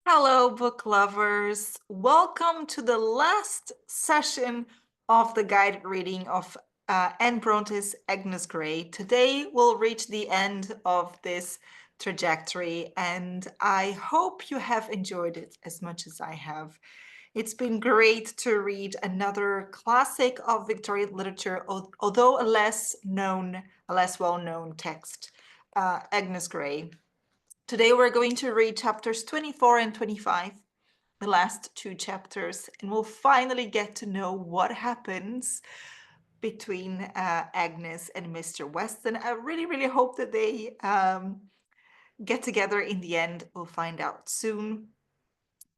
Hello, book lovers. Welcome to the last session of the guided reading of Anne Brontë's Agnes Grey. Today, we'll reach the end of this trajectory, and I hope you have enjoyed it as much as I have. It's been great to read another classic of Victorian literature, although a less well-known text, Agnes Grey. Today we're going to read chapters 24 and 25, the last two chapters, and we'll finally get to know what happens between Agnes and Mr. Weston. I really, really hope that they get together in the end. We'll find out soon.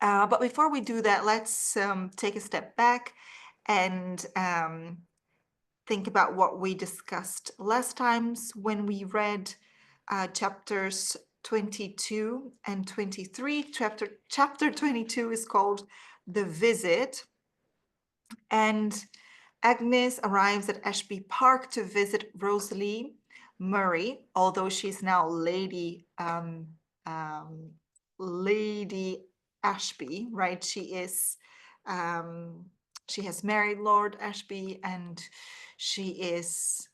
But before we do that, let's take a step back and think about what we discussed last times when we read chapters 22 and 23. Chapter 22 is called The Visit, and Agnes arrives at Ashby Park to visit Rosalie Murray, although she's now Lady Ashby, right? She has married Lord Ashby, and she is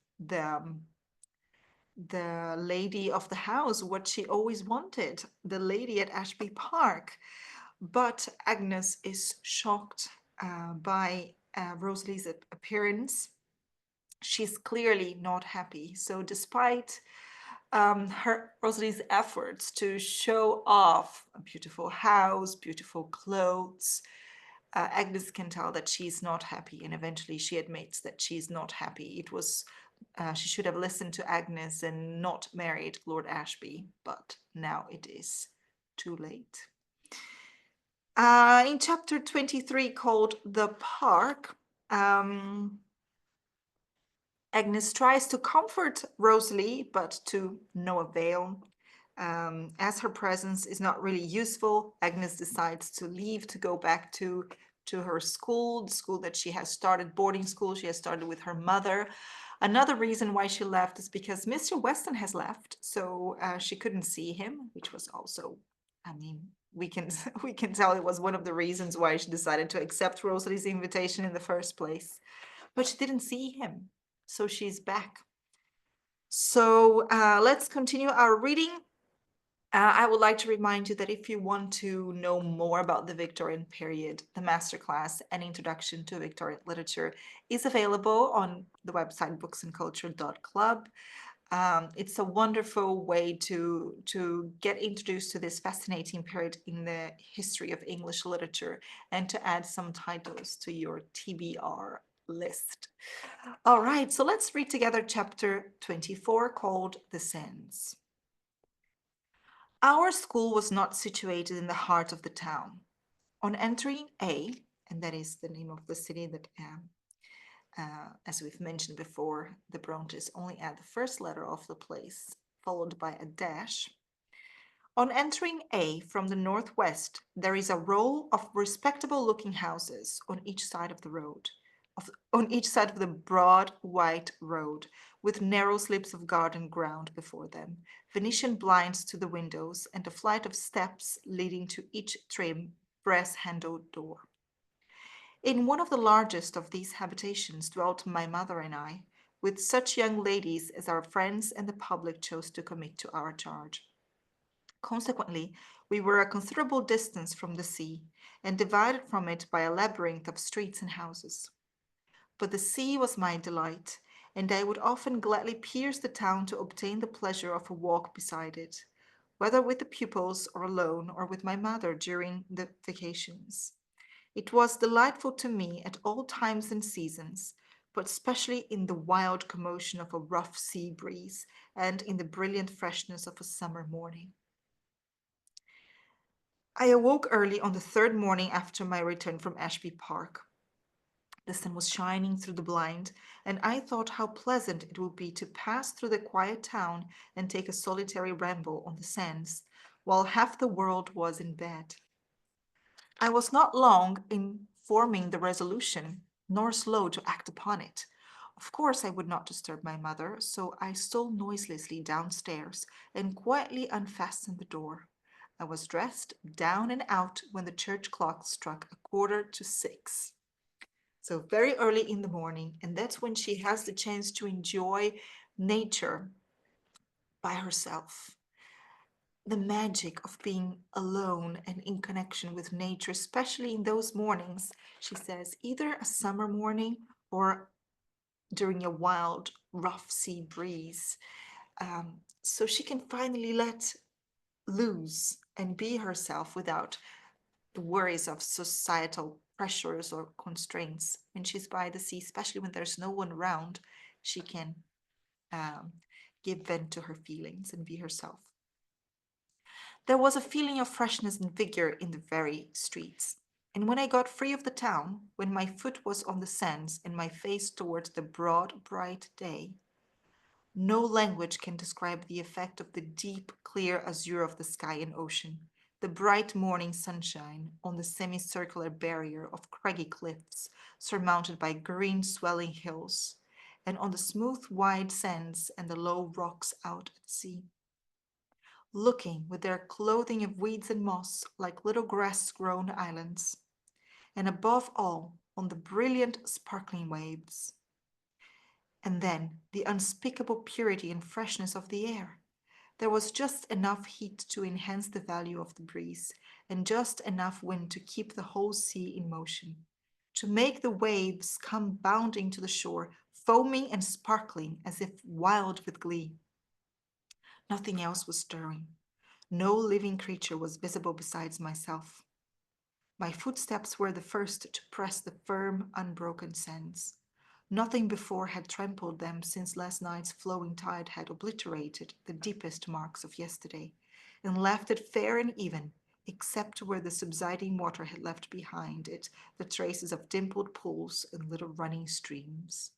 the lady of the house, what she always wanted, the lady at Ashby Park. But Agnes is shocked by Rosalie's appearance. She's clearly not happy. So despite Rosalie's efforts to show off a beautiful house, beautiful clothes, Agnes can tell that she's not happy, and eventually she admits that she's not happy. She should have listened to Agnes and not married Lord Ashby, but now it is too late. In chapter 23, called The Park, Agnes tries to comfort Rosalie, but to no avail. As her presence is not really useful, Agnes decides to leave to go back to her school, the school that she has started, boarding school she has started with her mother. Another reason why she left is because Mr. Weston has left, so she couldn't see him, which was also, I mean, we can we can tell it was one of the reasons why she decided to accept Rosalie's invitation in the first place. But she didn't see him, so she's back. So let's continue our reading. I would like to remind you that if you want to know more about the Victorian period, the masterclass and introduction to Victorian literature is available on the website booksandculture.club. It's a wonderful way to get introduced to this fascinating period in the history of English literature and to add some titles to your TBR list. All right, so let's read together chapter 24, called The Sands. Our school was not situated in the heart of the town. On entering A, and that is the name of the city that, as we've mentioned before, the Brontes only add the first letter of the place, followed by a dash. On entering A from the northwest, there is a row of respectable-looking houses on each side of the road, on each side of the broad white road, with narrow slips of garden ground before them, Venetian blinds to the windows, and a flight of steps leading to each trim, brass-handled door. In one of the largest of these habitations dwelt my mother and I, with such young ladies as our friends and the public chose to commit to our charge. Consequently, we were a considerable distance from the sea, and divided from it by a labyrinth of streets and houses. But the sea was my delight, and I would often gladly pierce the town to obtain the pleasure of a walk beside it, whether with the pupils or alone, or with my mother during the vacations. It was delightful to me at all times and seasons, but especially in the wild commotion of a rough sea breeze and in the brilliant freshness of a summer morning. I awoke early on the third morning after my return from Ashby Park. The sun was shining through the blind, and I thought how pleasant it would be to pass through the quiet town and take a solitary ramble on the sands, while half the world was in bed. I was not long in forming the resolution, nor slow to act upon it. Of course, I would not disturb my mother, so I stole noiselessly downstairs and quietly unfastened the door. I was dressed, down and out when the church clock struck 5:45. So very early in the morning, and that's when she has the chance to enjoy nature by herself. The magic of being alone and in connection with nature, especially in those mornings, she says, either a summer morning or during a wild, rough sea breeze. So she can finally let loose and be herself without the worries of societal pressures or constraints. When she's by the sea, especially when there's no one around, she can um, give vent to her feelings and be herself. There was a feeling of freshness and vigor in the very streets. And when I got free of the town, when my foot was on the sands and my face towards the broad, bright day, no language can describe the effect of the deep, clear azure of the sky and ocean, the bright morning sunshine on the semicircular barrier of craggy cliffs surmounted by green swelling hills, and on the smooth, wide sands and the low rocks out at sea. Looking with their clothing of weeds and moss like little grass-grown islands, and above all on the brilliant, sparkling waves. And then the unspeakable purity and freshness of the air. There was just enough heat to enhance the value of the breeze, and just enough wind to keep the whole sea in motion, to make the waves come bounding to the shore, foaming and sparkling as if wild with glee. Nothing else was stirring. No living creature was visible besides myself. My footsteps were the first to press the firm, unbroken sands. Nothing before had trampled them since last night's flowing tide had obliterated the deepest marks of yesterday and left it fair and even, except where the subsiding water had left behind it the traces of dimpled pools and little running streams.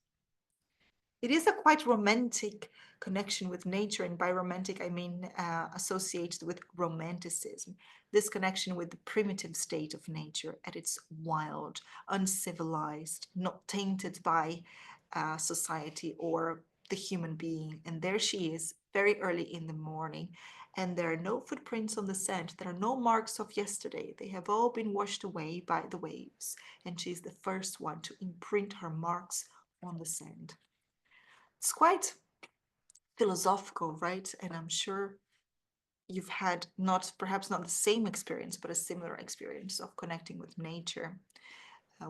It is a quite romantic connection with nature, and by romantic I mean associated with romanticism. This connection with the primitive state of nature at its wild, uncivilized, not tainted by society or the human being. And there she is, very early in the morning, and there are no footprints on the sand. There are no marks of yesterday. They have all been washed away by the waves, and she's the first one to imprint her marks on the sand. It's quite philosophical, right? And I'm sure you've had not perhaps not the same experience, but a similar experience of connecting with nature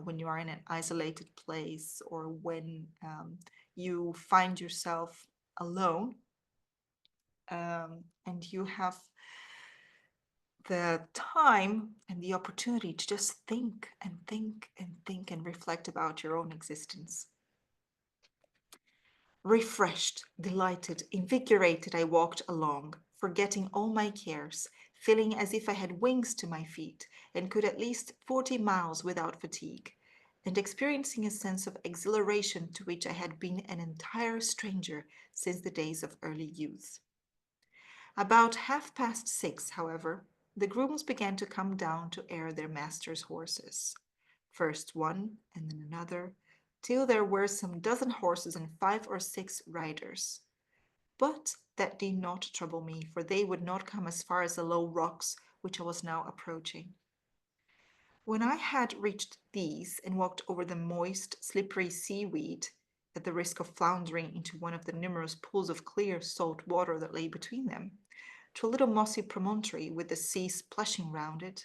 when you are in an isolated place or when you find yourself alone and you have the time and the opportunity to just think and think and think and reflect about your own existence. Refreshed, delighted, invigorated, I walked along, forgetting all my cares, feeling as if I had wings to my feet and could at least 40 miles without fatigue, and experiencing a sense of exhilaration to which I had been an entire stranger since the days of early youth. About 6:30, however, the grooms began to come down to air their masters' horses. First one and then another, till there were some dozen horses and 5 or 6 riders. But that did not trouble me, for they would not come as far as the low rocks which I was now approaching. When I had reached these and walked over the moist, slippery seaweed, at the risk of floundering into one of the numerous pools of clear salt water that lay between them, to a little mossy promontory with the sea splashing round it,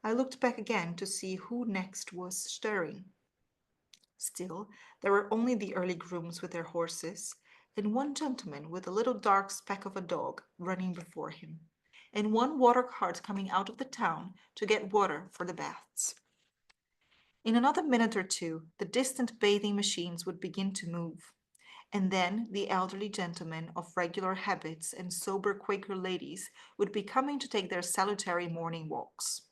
I looked back again to see who next was stirring. Still, there were only the early grooms with their horses, and one gentleman with a little dark speck of a dog running before him, and one water cart coming out of the town to get water for the baths. In another minute or two, the distant bathing machines would begin to move, and then the elderly gentlemen of regular habits and sober Quaker ladies would be coming to take their salutary morning walks.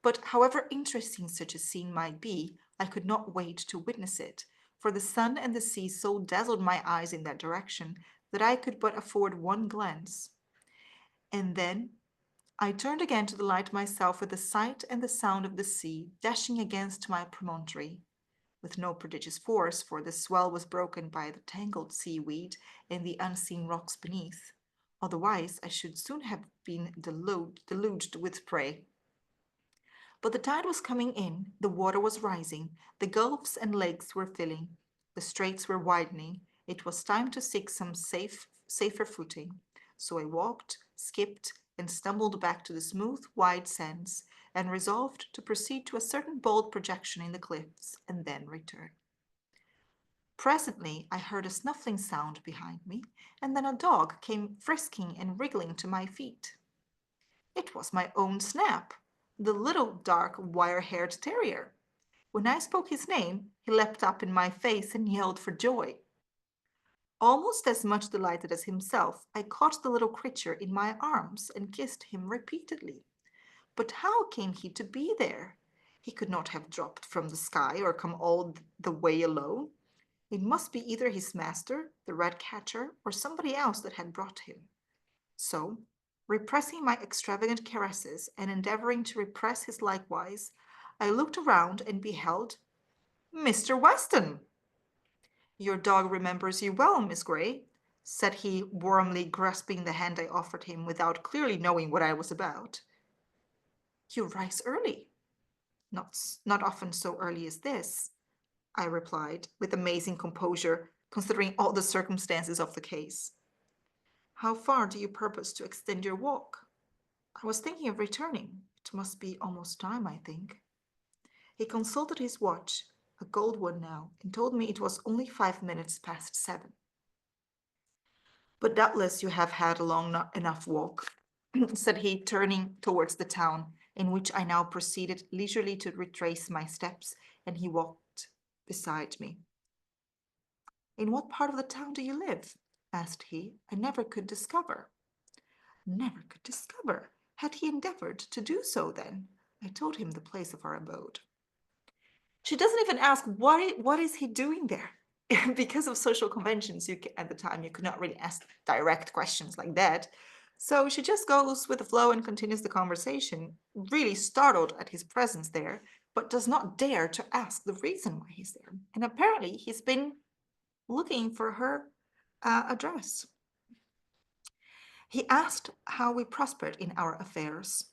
But however interesting such a scene might be, I could not wait to witness it, for the sun and the sea so dazzled my eyes in that direction that I could but afford one glance. And then I turned again to delight myself with the sight and the sound of the sea dashing against my promontory, with no prodigious force, for the swell was broken by the tangled seaweed and the unseen rocks beneath, Otherwise, I should soon have been deluged with prey. But the tide was coming in, the water was rising, the gulfs and lakes were filling, the straits were widening. It was time to seek some safer footing. So I walked, skipped, and stumbled back to the smooth, wide sands, and resolved to proceed to a certain bold projection in the cliffs, and then return. Presently, I heard a snuffling sound behind me, and then a dog came frisking and wriggling to my feet. It was my own Snap, the little dark wire-haired terrier. When I spoke his name, he leapt up in my face and yelled for joy. Almost as much delighted as himself, I caught the little creature in my arms and kissed him repeatedly. But how came he to be there? He could not have dropped from the sky or come all the way alone. It must be either his master, the rat catcher, or somebody else that had brought him. So, repressing my extravagant caresses and endeavoring to repress his likewise, I looked around and beheld Mr. Weston. Your dog remembers you well, Miss Grey, said he, warmly grasping the hand I offered him without clearly knowing what I was about. You rise early. Not often so early as this, I replied, with amazing composure, considering all the circumstances of the case. How far do you purpose to extend your walk? I was thinking of returning. It must be almost time, I think. He consulted his watch, a gold one now, and told me it was only 5 minutes past 7. But doubtless you have had a long enough walk, said he, turning towards the town, in which I now proceeded leisurely to retrace my steps, and he walked beside me. In what part of the town do you live? Asked he. I never could discover. Never could discover. Had he endeavored to do so then? I told him the place of our abode. She doesn't even ask what is he doing there. Because of social conventions, at the time you could not really ask direct questions like that. So she just goes with the flow and continues the conversation, really startled at his presence there, but does not dare to ask the reason why he's there. And apparently he's been looking for her address. He asked how we prospered in our affairs.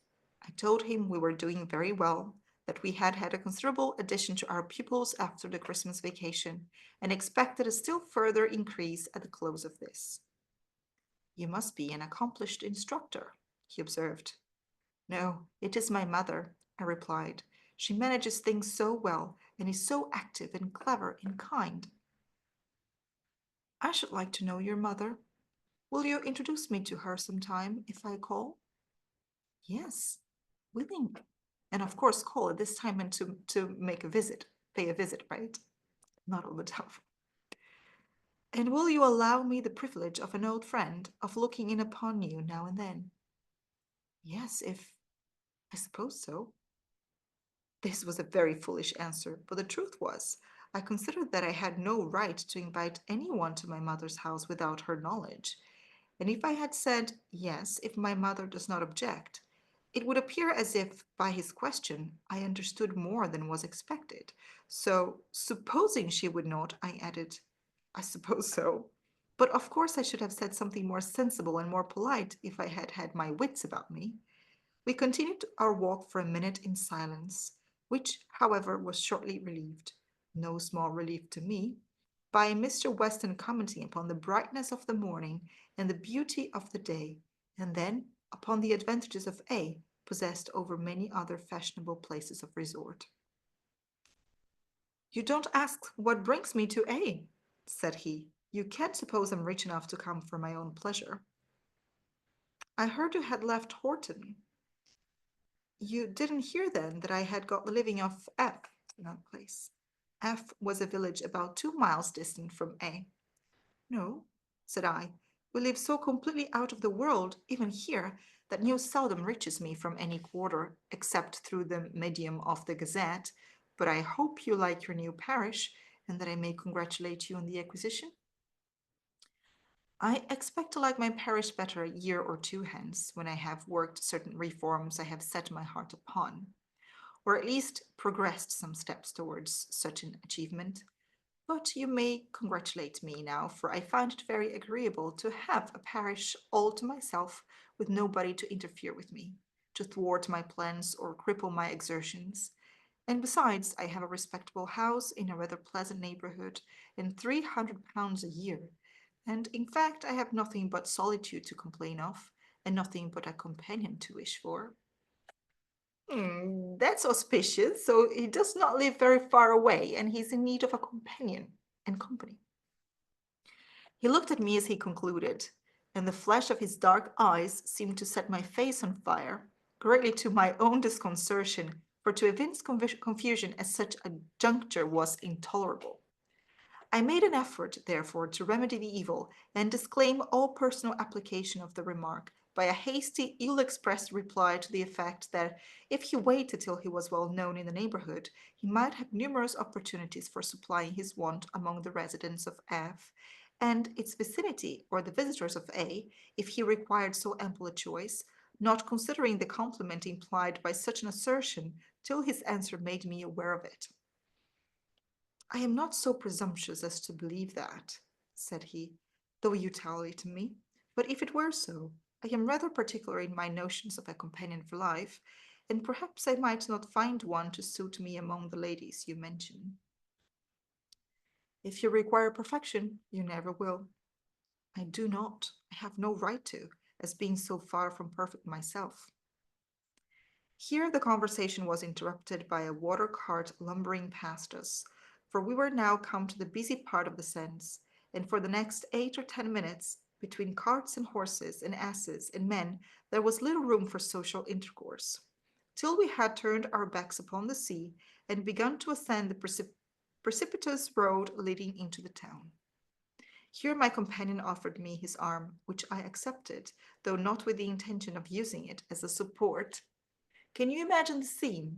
I told him we were doing very well, that we had had a considerable addition to our pupils after the Christmas vacation, and expected a still further increase at the close of this. You must be an accomplished instructor, he observed. No, it is my mother, I replied. She manages things so well, and is so active and clever and kind. I should like to know your mother. Will you introduce me to her sometime if I call? Yes, willingly. And of course, call at this time and to make a visit, pay a visit, right? Not on the telephone. And will you allow me the privilege of an old friend, of looking in upon you now and then? Yes, if I suppose so. This was a very foolish answer, but the truth was, I considered that I had no right to invite anyone to my mother's house without her knowledge. And if I had said, yes, if my mother does not object, it would appear as if, by his question, I understood more than was expected. So, supposing she would not, I added, I suppose so. But of course I should have said something more sensible and more polite if I had had my wits about me. We continued our walk for a minute in silence, which, however, was shortly relieved, no small relief to me, by Mr. Weston commenting upon the brightness of the morning and the beauty of the day, and then upon the advantages of A possessed over many other fashionable places of resort. You don't ask what brings me to A, said he. You can't suppose I'm rich enough to come for my own pleasure. I heard you had left Horton. You didn't hear then that I had got the living of F in that place. F was a village about 2 miles distant from A. No, said I. We live so completely out of the world, even here, that news seldom reaches me from any quarter, except through the medium of the Gazette. But I hope you like your new parish, and that I may congratulate you on the acquisition. I expect to like my parish better a year or two hence, when I have worked certain reforms I have set my heart upon, or at least progressed some steps towards such an achievement. But you may congratulate me now, for I find it very agreeable to have a parish all to myself, with nobody to interfere with me, to thwart my plans or cripple my exertions. And besides, I have a respectable house in a rather pleasant neighborhood, and £300 a year. And in fact, I have nothing but solitude to complain of, and nothing but a companion to wish for. That's auspicious. So he does not live very far away, and he's in need of a companion and company. He looked at me as he concluded, and the flash of his dark eyes seemed to set my face on fire, greatly to my own disconcertion, for to evince confusion at such a juncture was intolerable. I made an effort, therefore, to remedy the evil and disclaim all personal application of the remark by a hasty, ill-expressed reply to the effect that if he waited till he was well known in the neighborhood, he might have numerous opportunities for supplying his want among the residents of F and its vicinity, or the visitors of A, if he required so ample a choice, not considering the compliment implied by such an assertion till his answer made me aware of it. I am not so presumptuous as to believe that, said he, though you tell it to me. But if it were so, I am rather particular in my notions of a companion for life, and perhaps I might not find one to suit me among the ladies you mention. If you require perfection, you never will. I do not. I have no right to, as being so far from perfect myself. Here the conversation was interrupted by a water cart lumbering past us, for we were now come to the busy part of the sands, and for the next 8 or 10 minutes, between carts and horses and asses and men, there was little room for social intercourse, till we had turned our backs upon the sea and begun to ascend the precipitous road leading into the town. Here my companion offered me his arm, which I accepted, though not with the intention of using it as a support. Can you imagine the scene?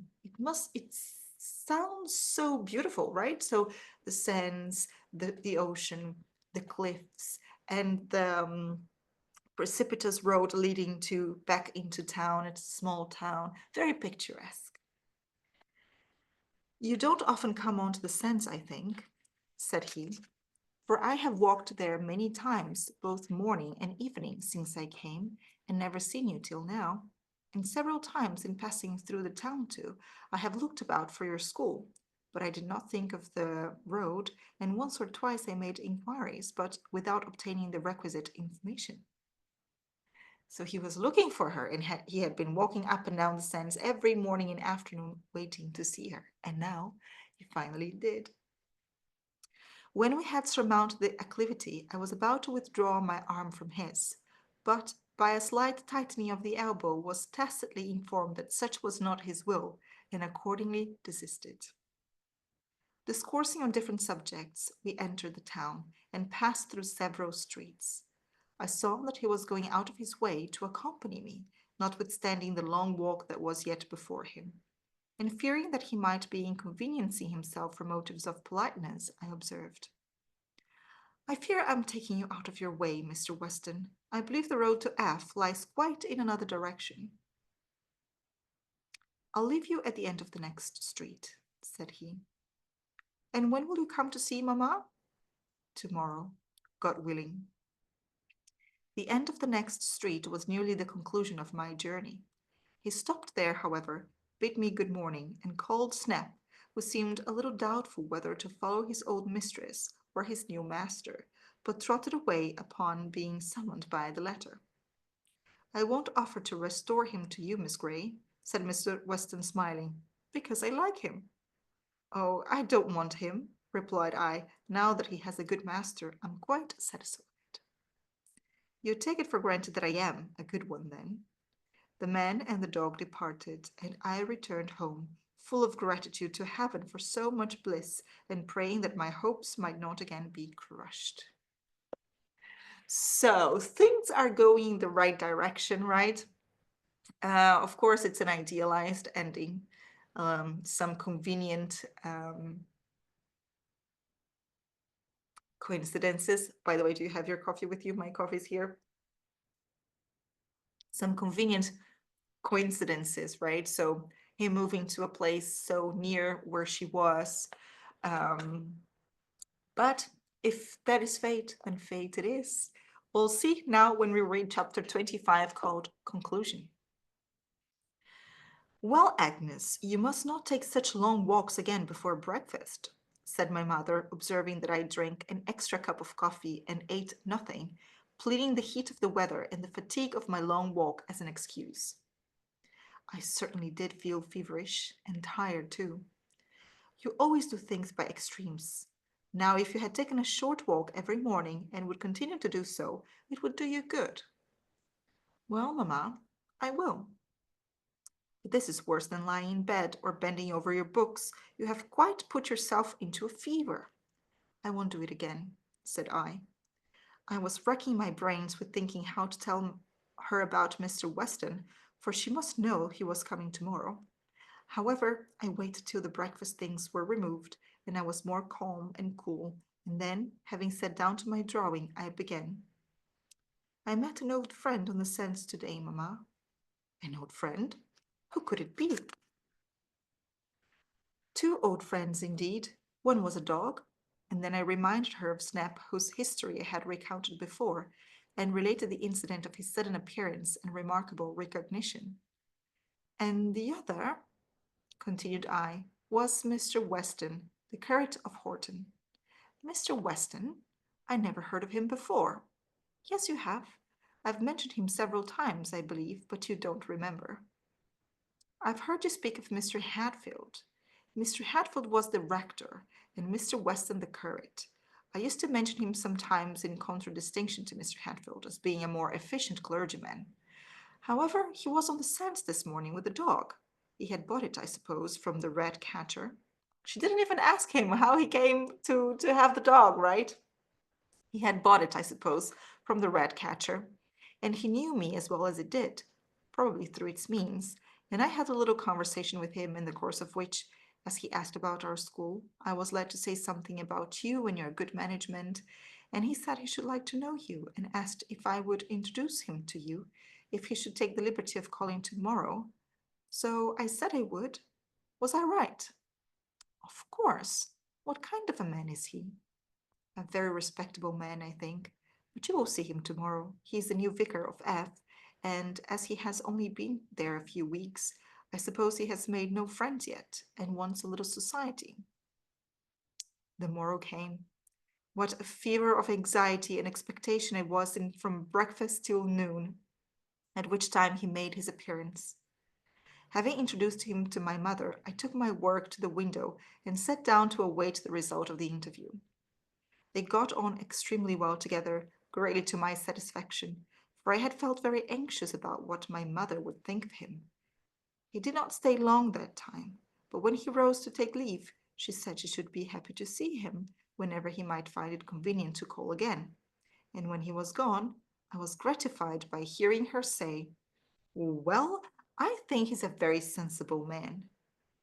It sounds so beautiful, right? So the sands, the ocean, the cliffs, and the precipitous road leading to back into town. It's a small town, very picturesque. You don't often come onto the sands, I think, said he, for I have walked there many times, both morning and evening, since I came, and never seen you till now. And several times in passing through the town too, I have looked about for your school, but I did not think of the road, and once or twice I made inquiries, but without obtaining the requisite information. So he was looking for her, and he had been walking up and down the sands every morning and afternoon, waiting to see her. And now he finally did. When we had surmounted the acclivity, I was about to withdraw my arm from his, but by a slight tightening of the elbow was tacitly informed that such was not his will, and accordingly desisted. Discoursing on different subjects, we entered the town and passed through several streets. I saw that he was going out of his way to accompany me, notwithstanding the long walk that was yet before him. And fearing that he might be inconveniencing himself for motives of politeness, I observed, I fear I'm taking you out of your way, Mr. Weston. I believe the road to F lies quite in another direction. I'll leave you at the end of the next street, said he. And when will you come to see Mamma? Tomorrow, God willing. The end of the next street was nearly the conclusion of my journey. He stopped there, however, bid me good morning, and called Snap, who seemed a little doubtful whether to follow his old mistress or his new master, but trotted away upon being summoned by the latter. I won't offer to restore him to you, Miss Grey, said Mr. Weston, smiling, because I like him. Oh, I don't want him, replied I. Now that he has a good master, I'm quite satisfied. You take it for granted that I am a good one, then. The man and the dog departed, and I returned home, full of gratitude to heaven for so much bliss, and praying that my hopes might not again be crushed. So things are going the right direction, right? Of course, it's an idealized ending. Some convenient coincidences. By the way, do you have your coffee with you? My coffee's here. Some convenient coincidences, right? So him moving to a place so near where she was, um, But if that is fate, and fate it is, we'll see now when we read chapter 25 called Conclusion. Well, Agnes, you must not take such long walks again before breakfast, said my mother, observing that I drank an extra cup of coffee and ate nothing, pleading the heat of the weather and the fatigue of my long walk as an excuse. I certainly did feel feverish and tired too. You always do things by extremes. Now, if you had taken a short walk every morning and would continue to do so, it would do you good. Well, Mamma, I will. But this is worse than lying in bed or bending over your books. You have quite put yourself into a fever. I won't do it again, said I. I was racking my brains with thinking how to tell her about Mr. Weston, for she must know he was coming tomorrow. However, I waited till the breakfast things were removed and I was more calm and cool, and then, having sat down to my drawing, I began. I met an old friend on the sands today, Mamma. An old friend? Who could it be? Two old friends, indeed. One was a dog, and then I reminded her of Snap, whose history I had recounted before, and related the incident of his sudden appearance and remarkable recognition. And the other, continued I, was Mr. Weston, the curate of Horton. Mr. Weston? I never heard of him before. Yes, you have. I've mentioned him several times, I believe, but you don't remember. I've heard you speak of Mr. Hatfield. Mr. Hatfield was the rector, and Mr. Weston the curate. I used to mention him sometimes in contradistinction to Mr. Hatfield as being a more efficient clergyman. However, he was on the sands this morning with the dog. He had bought it, I suppose, from the red catcher. She didn't even ask him how he came to have the dog, right? He had bought it, I suppose, from the red catcher. And he knew me as well as it did, probably through its means, and I had a little conversation with him in the course of which, as he asked about our school, I was led to say something about you and your good management, and he said he should like to know you and asked if I would introduce him to you if he should take the liberty of calling tomorrow. So I said I would. Was I right? Of course. What kind of a man is he? A very respectable man, I think. But you will see him tomorrow. He is the new vicar of F, and as he has only been there a few weeks, I suppose he has made no friends yet and wants a little society. The morrow came. What a fever of anxiety and expectation I was in from breakfast till noon, at which time he made his appearance. Having introduced him to my mother, I took my work to the window and sat down to await the result of the interview. They got on extremely well together, greatly to my satisfaction, for I had felt very anxious about what my mother would think of him. He did not stay long that time, but when he rose to take leave, she said she should be happy to see him whenever he might find it convenient to call again. And when he was gone, I was gratified by hearing her say, "Well, I think he's a very sensible man.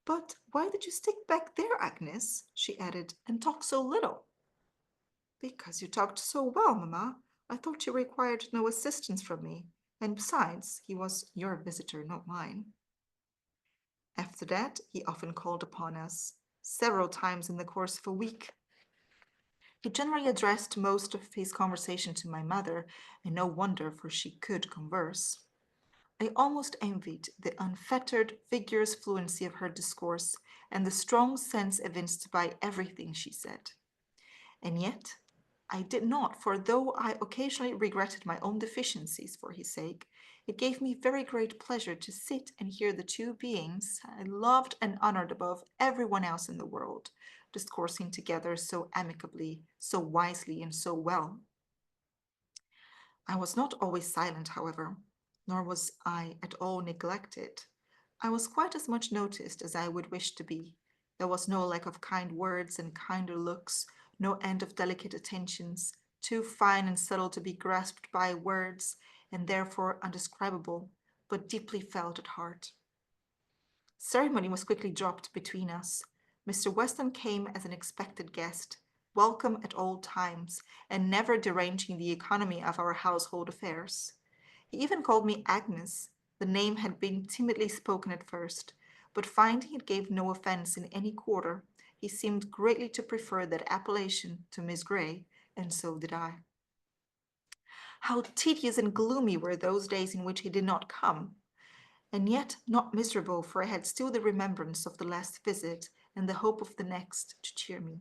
But why did you stick back there, Agnes?" she added, "and talk so little?" "Because you talked so well, Mamma. I thought you required no assistance from me, and besides, he was your visitor, not mine." After that, he often called upon us, several times in the course of a week. He generally addressed most of his conversation to my mother, and no wonder, for she could converse. I almost envied the unfettered, vigorous fluency of her discourse and the strong sense evinced by everything she said. And yet, I did not, for though I occasionally regretted my own deficiencies for his sake, it gave me very great pleasure to sit and hear the two beings I loved and honored above everyone else in the world, discoursing together so amicably, so wisely, and so well. I was not always silent, however, nor was I at all neglected. I was quite as much noticed as I would wish to be. There was no lack of kind words and kinder looks, no end of delicate attentions, too fine and subtle to be grasped by words, and therefore undescribable, but deeply felt at heart. Ceremony was quickly dropped between us. Mr. Weston came as an expected guest, welcome at all times, and never deranging the economy of our household affairs. He even called me Agnes. The name had been timidly spoken at first, but finding it gave no offence in any quarter, He seemed greatly to prefer that appellation to Miss Grey, and so did I. How tedious and gloomy were those days in which he did not come! And yet not miserable, for I had still the remembrance of the last visit and the hope of the next to cheer me.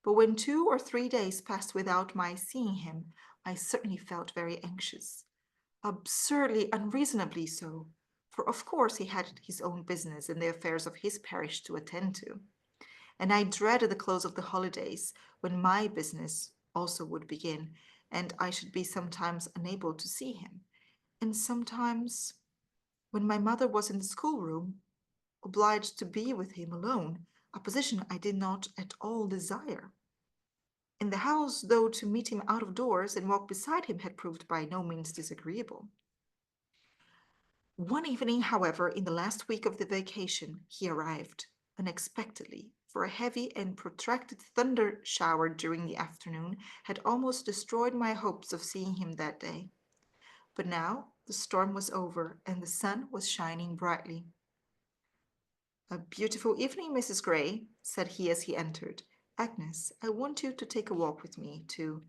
But when 2 or 3 days passed without my seeing him, I certainly felt very anxious, absurdly, unreasonably so, for of course he had his own business and the affairs of his parish to attend to, and I dreaded the close of the holidays, when my business also would begin, and I should be sometimes unable to see him, and sometimes, when my mother was in the schoolroom, obliged to be with him alone, a position I did not at all desire. In the house, though to meet him out of doors and walk beside him had proved by no means disagreeable. One evening, however, in the last week of the vacation, he arrived unexpectedly, for a heavy and protracted thunder shower during the afternoon had almost destroyed my hopes of seeing him that day. But now the storm was over and the sun was shining brightly. "A beautiful evening, Mrs. Grey," said he as he entered. "Agnes, I want you to take a walk with me to—"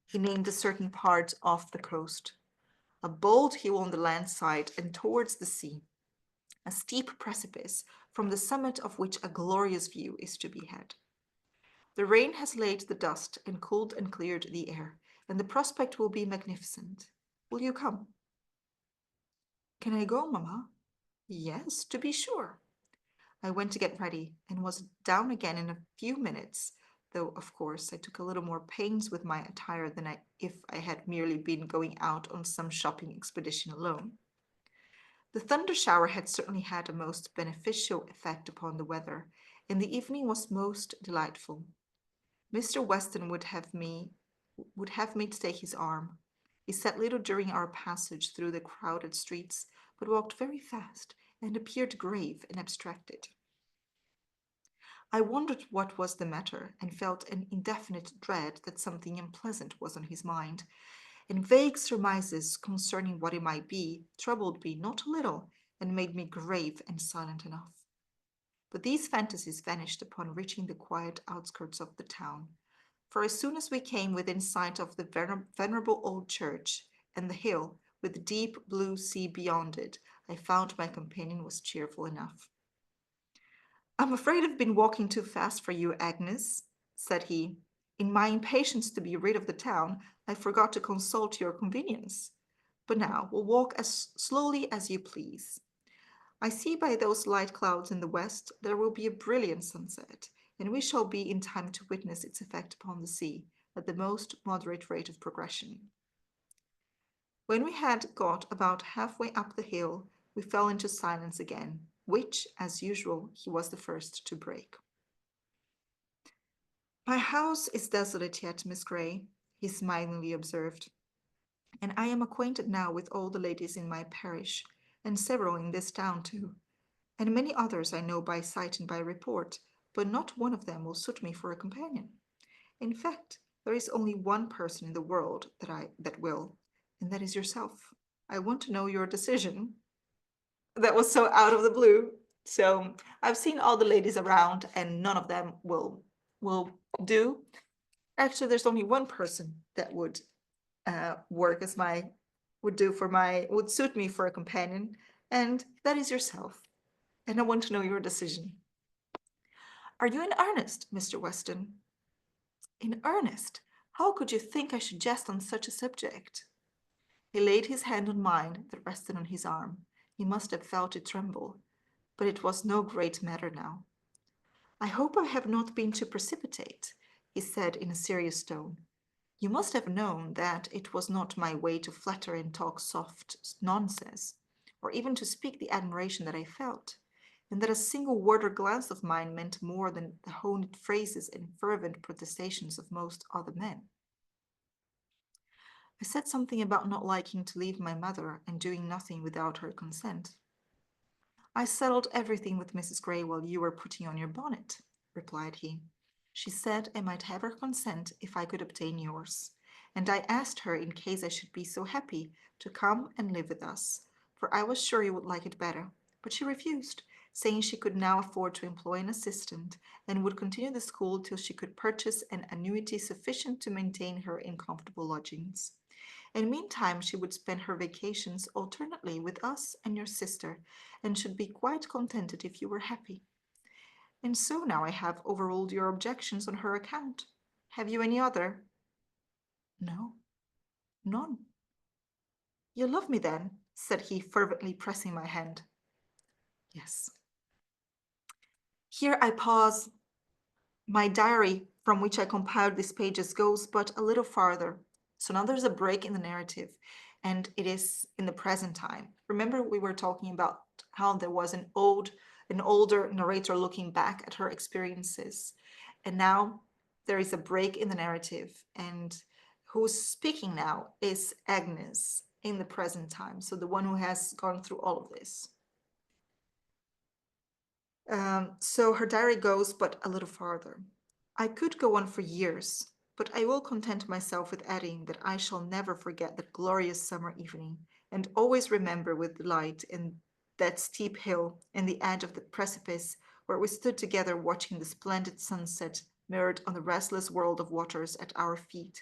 He named a certain part of the coast, a bold hill on the land side and towards the sea, a steep precipice, from the summit of which a glorious view is to be had. The rain has laid the dust and cooled and cleared the air, and the prospect will be magnificent. Will you come?" "Can I go, mamma?" "Yes, to be sure." I went to get ready, and was down again in a few minutes, though of course I took a little more pains with my attire than if I had merely been going out on some shopping expedition alone. The thunder shower had certainly had a most beneficial effect upon the weather, and the evening was most delightful. Mr. Weston would have me to take his arm. He said little during our passage through the crowded streets, but walked very fast, and appeared grave and abstracted. I wondered what was the matter, and felt an indefinite dread that something unpleasant was on his mind, and vague surmises concerning what it might be troubled me not a little, and made me grave and silent enough. But these fantasies vanished upon reaching the quiet outskirts of the town, for as soon as we came within sight of the venerable old church and the hill with the deep blue sea beyond it, I found my companion was cheerful enough. "I'm afraid I've been walking too fast for you, Agnes," said he. "In my impatience to be rid of the town, I forgot to consult your convenience. But now we'll walk as slowly as you please. I see by those light clouds in the west there will be a brilliant sunset, and we shall be in time to witness its effect upon the sea at the most moderate rate of progression." When we had got about halfway up the hill, we fell into silence again, which, as usual, he was the first to break. "My house is desolate yet, Miss Grey," he smilingly observed, "and I am acquainted now with all the ladies in my parish, and several in this town too, and many others I know by sight and by report, but not one of them will suit me for a companion. In fact, there is only one person in the world that will, and that is yourself. I want to know your decision." That was so out of the blue. So I've seen all the ladies around, and none of them will do. Actually, there's only one person that would work as my would suit me for a companion, and that is yourself. And I want to know your decision. "Are you in earnest, Mr. Weston?" "In earnest? How could you think I should jest on such a subject?" He laid his hand on mine that rested on his arm. He must have felt it tremble, but it was no great matter now. "I hope I have not been too precipitate," he said in a serious tone. "You must have known that it was not my way to flatter and talk soft nonsense, or even to speak the admiration that I felt, and that a single word or glance of mine meant more than the honeyed phrases and fervent protestations of most other men. I said something about not liking to leave my mother and doing nothing without her consent. "I settled everything with Mrs. Grey while you were putting on your bonnet," replied he. "She said I might have her consent if I could obtain yours, and I asked her, in case I should be so happy, to come and live with us, for I was sure you would like it better, but she refused, saying she could now afford to employ an assistant and would continue the school till she could purchase an annuity sufficient to maintain her in comfortable lodgings. And meantime, she would spend her vacations alternately with us and your sister, and should be quite contented if you were happy. And so now I have overruled your objections on her account. Have you any other? No, none. You love me then? Said he, fervently pressing my hand. Yes. Here I pause. My diary, from which I compiled these pages, goes but a little farther. So now there's a break in the narrative, and it is in the present time. Remember, we were talking about how there was an older narrator looking back at her experiences, and now there is a break in the narrative, and who's speaking now is Agnes in the present time. So the one who has gone through all of this. So her diary goes but a little farther. I could go on for years, but I will content myself with adding that I shall never forget that glorious summer evening, and always remember with delight in that steep hill and the edge of the precipice where we stood together watching the splendid sunset mirrored on the restless world of waters at our feet,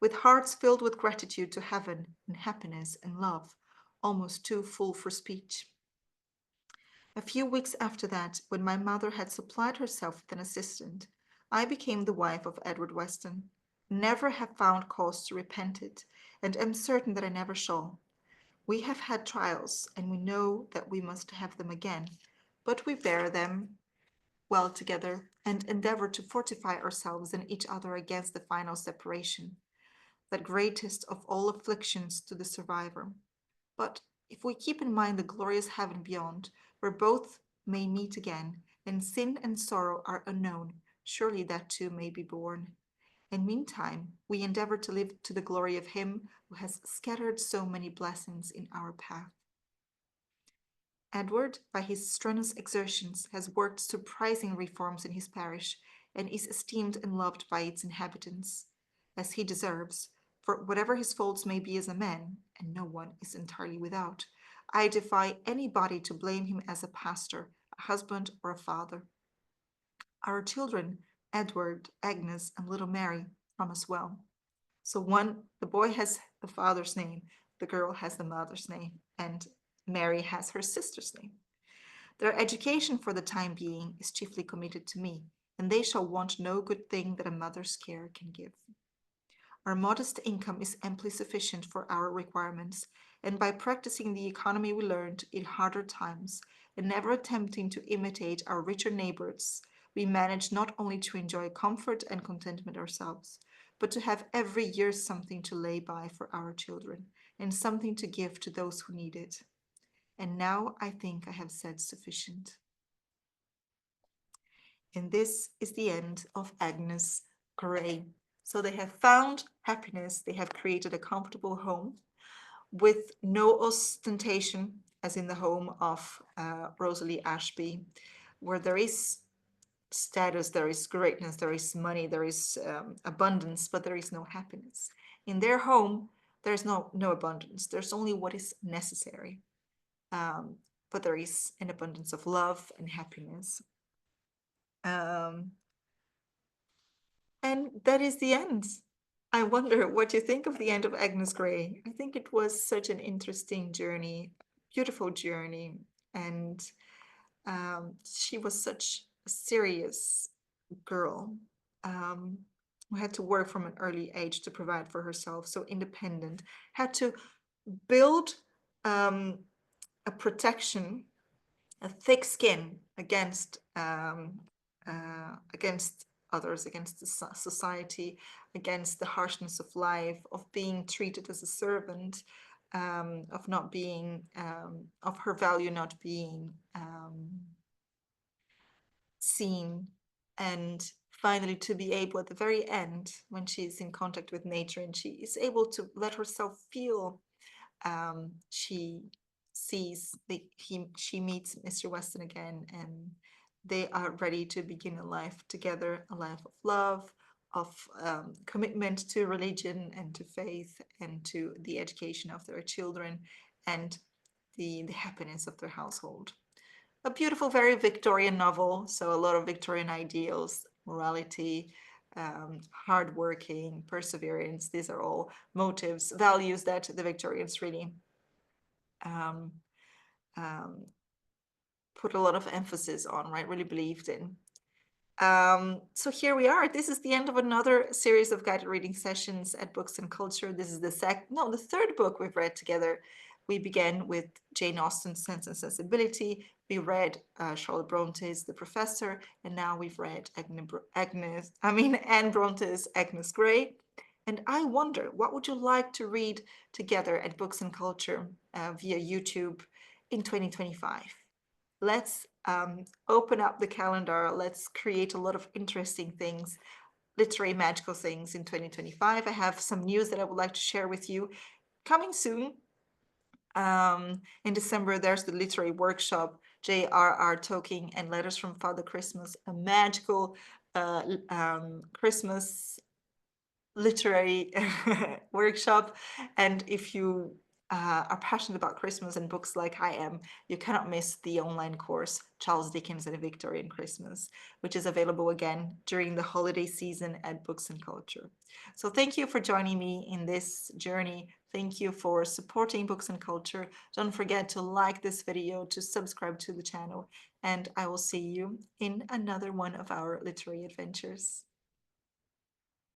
with hearts filled with gratitude to heaven and happiness and love, almost too full for speech. A few weeks after that, when my mother had supplied herself with an assistant, I became the wife of Edward Weston. Never have found cause to repent it, and am certain that I never shall. We have had trials, and we know that we must have them again, but we bear them well together, and endeavor to fortify ourselves and each other against the final separation, that greatest of all afflictions to the survivor. But if we keep in mind the glorious heaven beyond, where both may meet again, and sin and sorrow are unknown, surely that too may be borne. And meantime, we endeavor to live to the glory of Him who has scattered so many blessings in our path. Edward, by his strenuous exertions, has worked surprising reforms in his parish, and is esteemed and loved by its inhabitants, as he deserves, for whatever his faults may be as a man, and no one is entirely without, I defy anybody to blame him as a pastor, a husband, or a father. Our children, Edward, Agnes, and little Mary, promise well. So the boy has the father's name, the girl has the mother's name, and Mary has her sister's name. Their education for the time being is chiefly committed to me, and they shall want no good thing that a mother's care can give. Our modest income is amply sufficient for our requirements, and by practicing the economy we learned in harder times, and never attempting to imitate our richer neighbors, we manage not only to enjoy comfort and contentment ourselves, but to have every year something to lay by for our children, and something to give to those who need it. And now I think I have said sufficient. And this is the end of Agnes Grey. So they have found happiness, they have created a comfortable home with no ostentation, as in the home of Rosalie Ashby, where there is status, there is greatness, there is money, there is abundance, but there is no happiness. In their home, there's no abundance, there's only what is necessary. But there is an abundance of love and happiness. Um, and that is the end. I wonder what you think of the end of Agnes Grey. I think it was such an interesting journey, beautiful journey, and she was such a serious girl um, who had to work from an early age to provide for herself, so independent, had to build a protection, a thick skin against others, against the society, against the harshness of life, of being treated as a servant, of not being, of her value not being seen, and finally to be able at the very end, when she's in contact with nature and she is able to let herself feel, she she meets Mr. Weston again, and they are ready to begin a life together, a life of love, of commitment to religion and to faith and to the education of their children and the happiness of their household. a beautiful, very Victorian novel. So a lot of Victorian ideals, morality, hardworking, perseverance. These are all motives, values that the Victorians really um, um, put a lot of emphasis on, right? Really believed in. So here we are. This is the end of another series of guided reading sessions at Books and Culture. This is the third book we've read together. We began with Jane Austen's Sense and Sensibility. We read Charlotte Bronte's The Professor, and now we've read Anne Bronte's Agnes Grey. And I wonder, what would you like to read together at Books and Culture via YouTube in 2025? Let's open up the calendar. Let's create a lot of interesting things, literary magical things in 2025. I have some news that I would like to share with you coming soon. In December, there's the literary workshop, J.R.R. Tolkien and Letters from Father Christmas, a magical Christmas literary workshop. And if you are passionate about Christmas and books like I am, you cannot miss the online course, Charles Dickens and a Victorian Christmas, which is available again during the holiday season at Books and Culture. So thank you for joining me in this journey. Thank you for supporting Books and Culture. Don't forget to like this video, to subscribe to the channel, and I will see you in another one of our literary adventures.